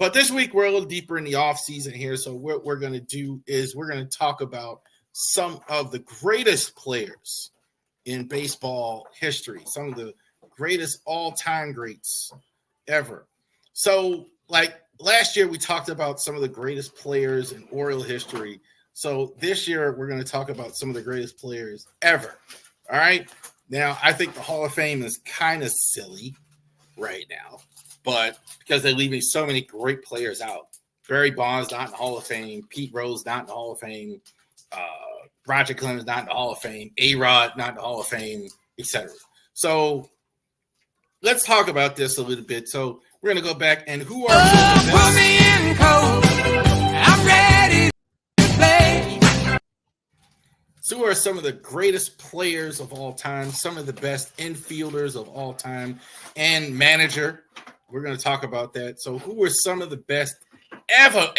But this week we're a little deeper in the off season here. So what we're going to do is we're going to talk about some of the greatest players in baseball history, some of the greatest all-time greats ever. So like last year we talked about some of the greatest players in Oriole history. So this year we're going to talk about some of the greatest players ever. All right. Now I think the Hall of Fame is kind of silly right now, but because they're leaving so many great players out. Barry Bonds not in the Hall of Fame. Pete Rose not in the Hall of Fame. Roger Clemens not in the Hall of Fame. A-Rod not in the Hall of Fame, etc. So let's talk about this a little bit. So we're going to go back and who are put me in cold. I'm ready to play. So who are some of the greatest players of all time, some of the best infielders of all time, and manager. We're going to talk about that. So who are some of the best ever?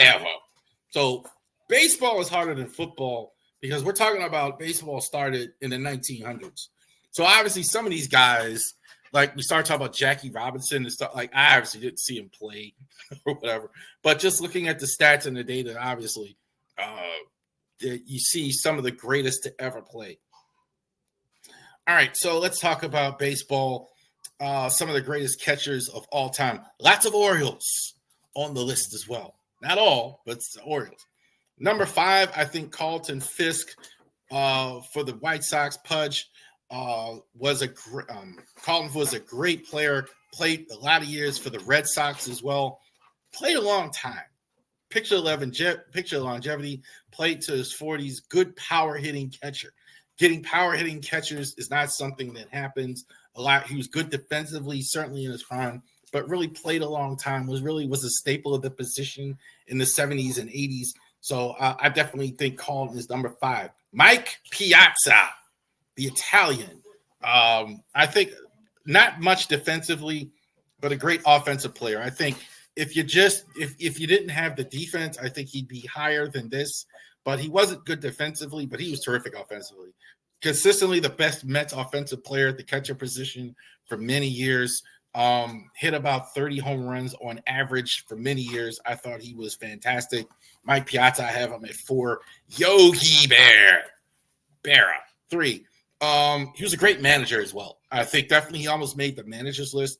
So baseball is harder than football because we're talking about baseball started in the 1900s. So obviously some of these guys, like we start talking about Jackie Robinson and stuff, like I obviously didn't see him play or whatever. But just looking at the stats and the data, obviously, you see some of the greatest to ever play. All right, so let's talk about baseball. Some of the greatest catchers of all time. Lots of Orioles on the list as well. Not all, but it's the Orioles. Number 5, I think Carlton Fisk for the White Sox. Pudge was Carlton was a great player. Played a lot of years for the Red Sox as well. Played a long time. Picture longevity. Played to his 40s. Good power hitting catcher. Getting power hitting catchers is not something that happens a lot. He was good defensively, certainly in his prime, but really played a long time. Was a staple of the position in the 70s and 80s. So I definitely think Carlton is number 5. Mike Piazza, the Italian. I think not much defensively, but a great offensive player. I think if you didn't have the defense, I think he'd be higher than this. But he wasn't good defensively, but he was terrific offensively. Consistently the best Mets offensive player at the catcher position for many years. Hit about 30 home runs on average for many years. I thought he was fantastic. Mike Piazza, I have him at 4. Yogi Berra, 3. He was a great manager as well. I think definitely he almost made the manager's list.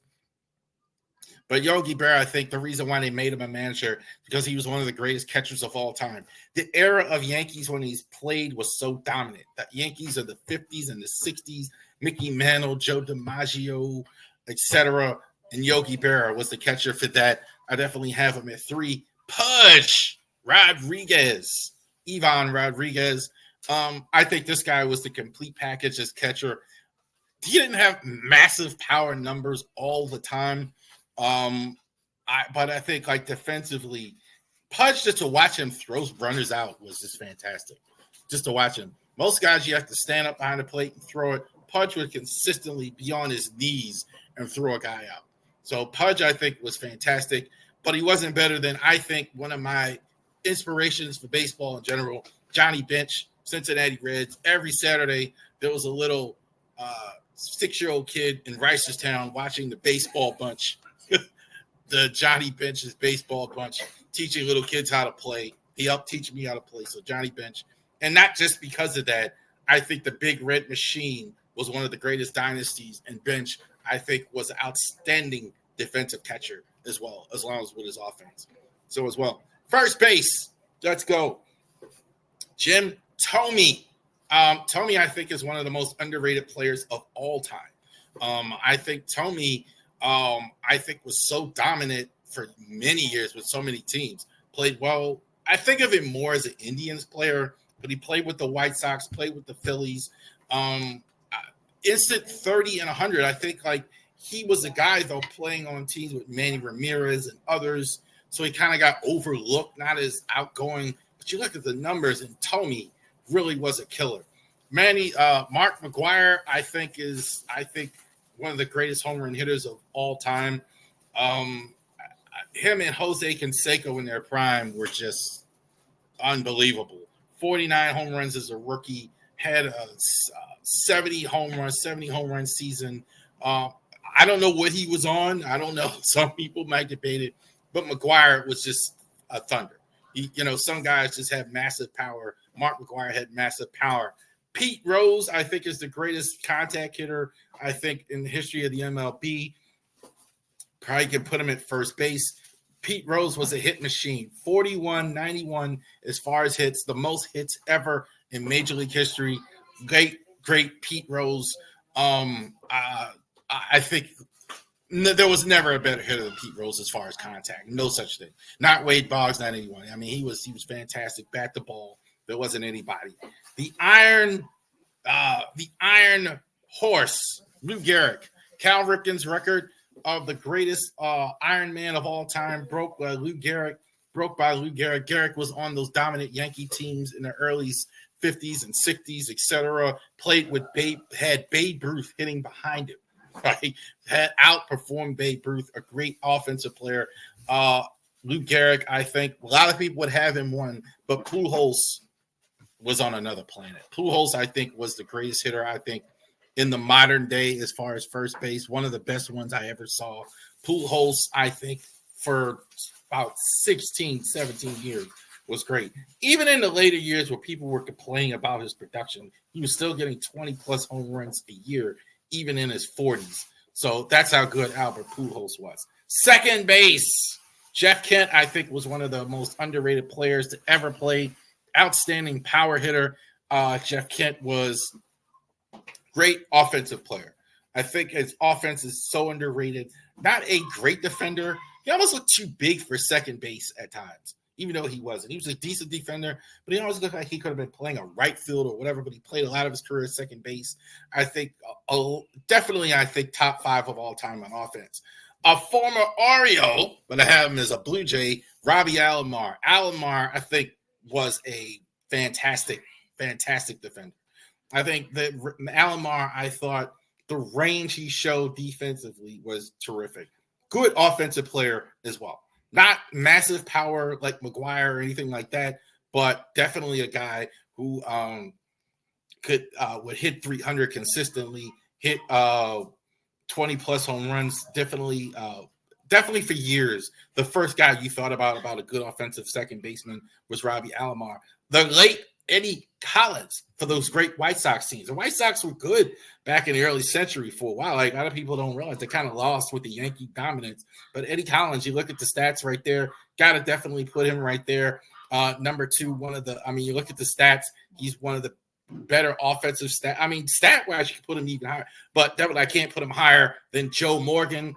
But Yogi Berra, I think the reason why they made him a manager because he was one of the greatest catchers of all time. The era of Yankees when he's played was so dominant. The Yankees of the 50s and the 60s, Mickey Mantle, Joe DiMaggio, etc. And Yogi Berra was the catcher for that. I definitely have him at 3. Pudge Rodriguez, Ivan Rodriguez. I think this guy was the complete package as catcher. He didn't have massive power numbers all the time. But I think like defensively, Pudge, just to watch him throw runners out was just fantastic. Just to watch him. Most guys, you have to stand up behind the plate and throw it. Pudge would consistently be on his knees and throw a guy out. So Pudge, I think, was fantastic, but he wasn't better than, I think, one of my inspirations for baseball in general, Johnny Bench, Cincinnati Reds. Every Saturday, there was a little 6-year-old kid in Ricerstown watching the baseball bunch, the Johnny Bench's baseball bunch, teaching little kids how to play. He helped teach me how to play. So Johnny Bench. And not just because of that, I think the Big Red Machine was one of the greatest dynasties, and Bench, I think, was an outstanding defensive catcher as well, as long as with his offense. So as well. First base, let's go. Jim Thome. Thome, I think, is one of the most underrated players of all time. I think Thome, I think, was so dominant for many years with so many teams. Played well. I think of him more as an Indians player, but he played with the White Sox, played with the Phillies. Instant 30 and 100. I think like he was a guy, though, playing on teams with Manny Ramirez and others. So he kind of got overlooked, not as outgoing. But you look at the numbers, and Thome really was a killer. Mark McGwire, I think, is one of the greatest home run hitters of all time. Him and Jose Canseco in their prime were just unbelievable. 49 home runs as a rookie, had a 70 home run season. I don't know what he was on. I don't know. Some people might debate it. but McGwire was just a thunder. Some guys just have massive power. Mark McGwire had massive power. Pete Rose, I think, is the greatest contact hitter, I think, in the history of the MLB. Probably can put him at first base. Pete Rose was a hit machine. 41-91 as far as hits, the most hits ever in Major League history. Great Pete Rose. I think there was never a better hitter than Pete Rose as far as contact. No such thing. Not Wade Boggs, not anyone. I mean, he was fantastic. Bat the ball. There wasn't anybody. The Iron Horse, Lou Gehrig. Cal Ripken's record of the greatest Iron Man of all time broke by Lou Gehrig. Gehrig was on those dominant Yankee teams in the early 50s and 60s, etc. Played with had Babe Ruth hitting behind him, right? Had outperformed Babe Ruth, a great offensive player. Lou Gehrig, I think a lot of people would have him won, but Pujols was on another planet. Pujols, I think, was the greatest hitter, I think, in the modern day as far as first base. One of the best ones I ever saw. Pujols, I think, for about 16, 17 years was great. Even in the later years where people were complaining about his production, he was still getting 20-plus home runs a year, even in his 40s. So that's how good Albert Pujols was. Second base, Jeff Kent, I think, was one of the most underrated players to ever play. Outstanding power hitter. Jeff Kent was great offensive player. I think his offense is so underrated. Not a great defender. He almost looked too big for second base at times, even though he wasn't. He was a decent defender, but he always looked like he could have been playing a right field or whatever, but he played a lot of his career at second base. I think definitely top 5 of all time on offense. A former Oriole, but I have him as a Blue Jay, Robbie Alomar. Alomar, I think, was a fantastic defender. I think that Alomar, I thought the range he showed defensively was terrific. Good offensive player as well. Not massive power like McGwire or anything like that, but definitely a guy who would hit 300 consistently, hit 20-plus home runs, definitely for years. The first guy you thought about a good offensive second baseman was Robbie Alomar. The late Eddie Collins for those great White Sox teams. The White Sox were good back in the early century for a while. Like, a lot of people don't realize they kind of lost with the Yankee dominance. But Eddie Collins, you look at the stats right there, got to definitely put him right there. Number 2, you look at the stats, he's one of the better offensive stat-wise, you can put him even higher. But definitely I can't put him higher than Joe Morgan.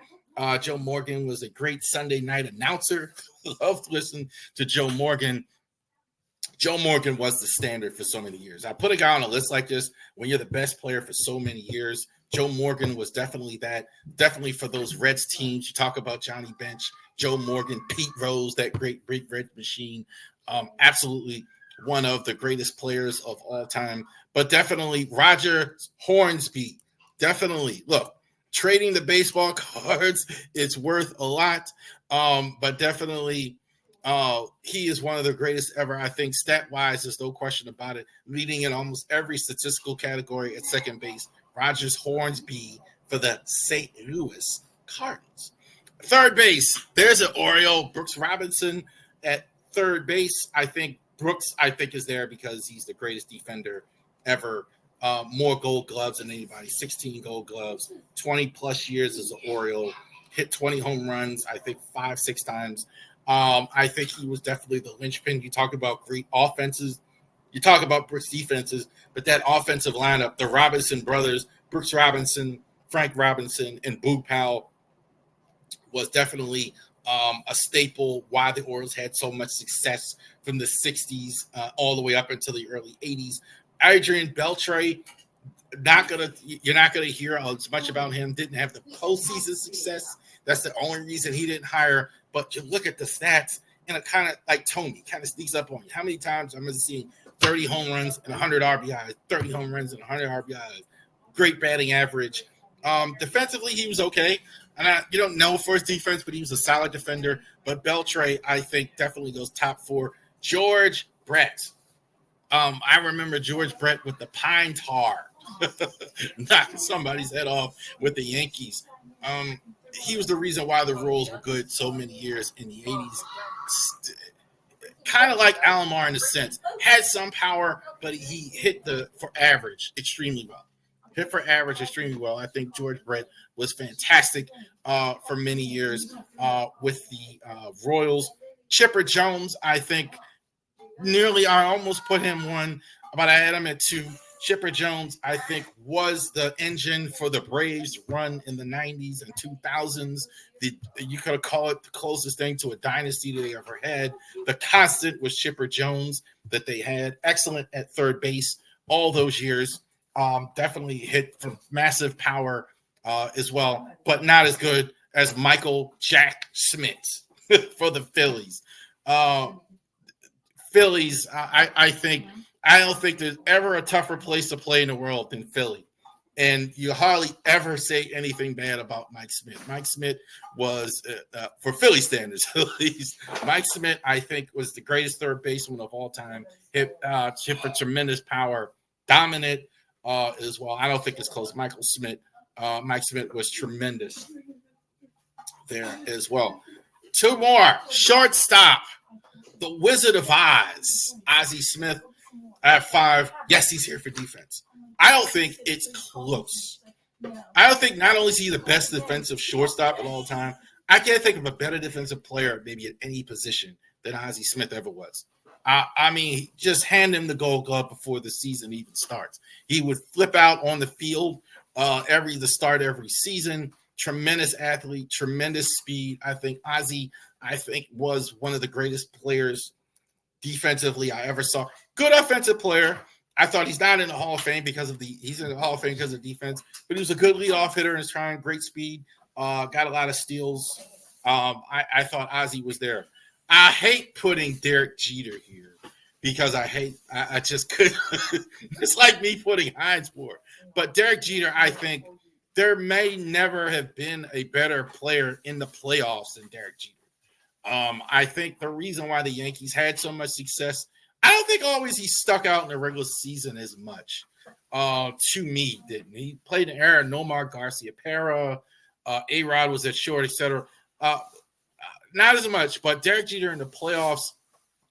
Joe Morgan was a great Sunday night announcer. Loved listening to Joe Morgan. Joe Morgan was the standard for so many years. I put a guy on a list like this when you're the best player for so many years. Joe Morgan was definitely that. Definitely for those Reds teams. You talk about Johnny Bench, Joe Morgan, Pete Rose, that great Red machine. Absolutely one of the greatest players of all time. But definitely Roger Hornsby. Definitely. Look, trading the baseball cards, it's worth a lot. But definitely he is one of the greatest ever. I think stat-wise, there's no question about it. Leading in almost every statistical category at second base, Rogers Hornsby for the St. Louis Cardinals. Third base, there's an Oriole, Brooks Robinson at third base. I think Brooks, is there because he's the greatest defender ever. More gold gloves than anybody, 16 gold gloves, 20-plus years as an Oriole, hit 20 home runs, I think 5-6 times. I think he was definitely the linchpin. You talk about great offenses. You talk about Brooks defenses, but that offensive lineup, the Robinson brothers, Brooks Robinson, Frank Robinson, and Boog Powell was definitely a staple why the Orioles had so much success from the 60s all the way up until the early 80s. Adrian Beltre, you're not gonna hear as much about him. Didn't have the postseason success. That's the only reason he didn't hire. But you look at the stats, and it kind of like Tony kind of sneaks up on you. How many times I'm seeing 30 home runs and 100 RBIs, 30 home runs and 100 RBIs, great batting average. Defensively, he was okay. And you don't know for his defense, but he was a solid defender. But Beltre, I think, definitely goes top 4. George Brett. I remember George Brett with the pine tar, knocking somebody's head off with the Yankees. he was the reason why the Royals were good so many years in the 80s. Kind of like Alomar in a sense. Had some power, but he hit for average extremely well. Hit for average extremely well. I think George Brett was fantastic for many years with the Royals. Chipper Jones, I think, I almost put him one, but I had him at 2. Chipper Jones, I think, was the engine for the Braves run in the 90s and 2000s. You could call it the closest thing to a dynasty that they ever had. The constant was Chipper Jones that they had. Excellent at third base all those years. Definitely hit from massive power as well, but not as good as Michael Jack Schmidt for the Phillies. Phillies, I don't think there's ever a tougher place to play in the world than Philly. And you hardly ever say anything bad about Mike Schmidt. Mike Schmidt was, for Philly standards at least, Mike Schmidt, I think, was the greatest third baseman of all time. Hit for tremendous power, dominant as well. I don't think it's close. Mike Schmidt was tremendous there as well. 2 more. Shortstop, the Wizard of Oz, Ozzie Smith. At 5, yes, he's here for defense. I don't think it's close. I don't think not only is he the best defensive shortstop of all time, I can't think of a better defensive player maybe at any position than Ozzie Smith ever was. I mean, just hand him the Gold Glove before the season even starts. He would flip out on the field every season. Tremendous athlete, tremendous speed. I think Ozzie, was one of the greatest players defensively I ever saw. Good offensive player. I thought he's not in the Hall of Fame he's in the Hall of Fame because of defense, but he was a good leadoff hitter and is trying great speed. Got a lot of steals. I thought Ozzie was there. I hate putting Derek Jeter here because I just couldn't. It's like me putting Heinz Ward. But Derek Jeter, I think there may never have been a better player in the playoffs than Derek Jeter. I think the reason why the Yankees had so much success, I don't think always he stuck out in the regular season as much. To me, didn't he? Played in era Nomar Garcia-Pera, A-Rod was at short, etc. Not as much, but Derek Jeter in the playoffs,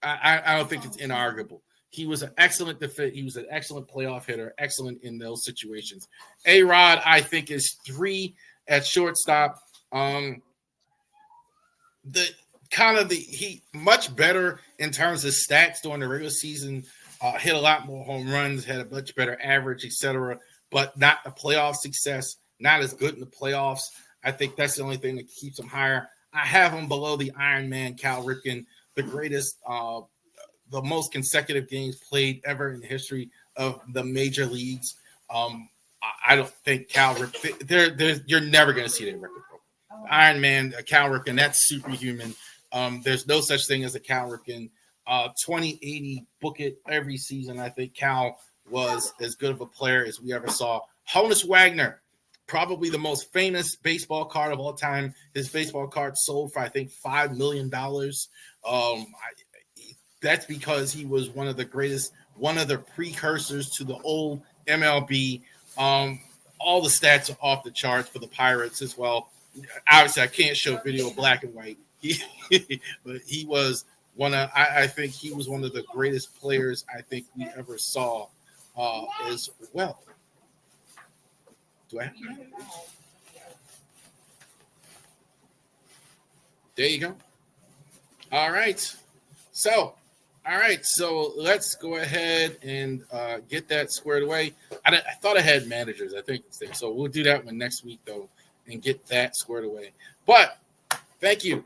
I don't think it's inarguable. He was an excellent he was an excellent playoff hitter, excellent in those situations. A-Rod, I think, is 3 at shortstop. He much better in terms of stats during the regular season, hit a lot more home runs, had a much better average, etc. But not the playoff success, not as good in the playoffs. I think that's the only thing that keeps him higher. I have him below the Iron Man, Cal Ripken, the greatest, the most consecutive games played ever in the history of the major leagues. I don't think Cal Ripken, you're never going to see that record. Iron Man, Cal Ripken, that's superhuman. There's no such thing as a Cal Ripken. 2080, book it every season. I think Cal was as good of a player as we ever saw. Honus Wagner, probably the most famous baseball card of all time. His baseball card sold for, I think, $5 million. That's because he was one of the greatest, one of the precursors to the old MLB. All the stats are off the charts for the Pirates as well. Obviously, I can't show video black and white. But he was I think he was one of the greatest players I think we ever saw as well. Do I have There you go. All right. So let's go ahead and get that squared away. I thought I had managers. I think it's there. So we'll do that one next week, though, and get that squared away. But thank you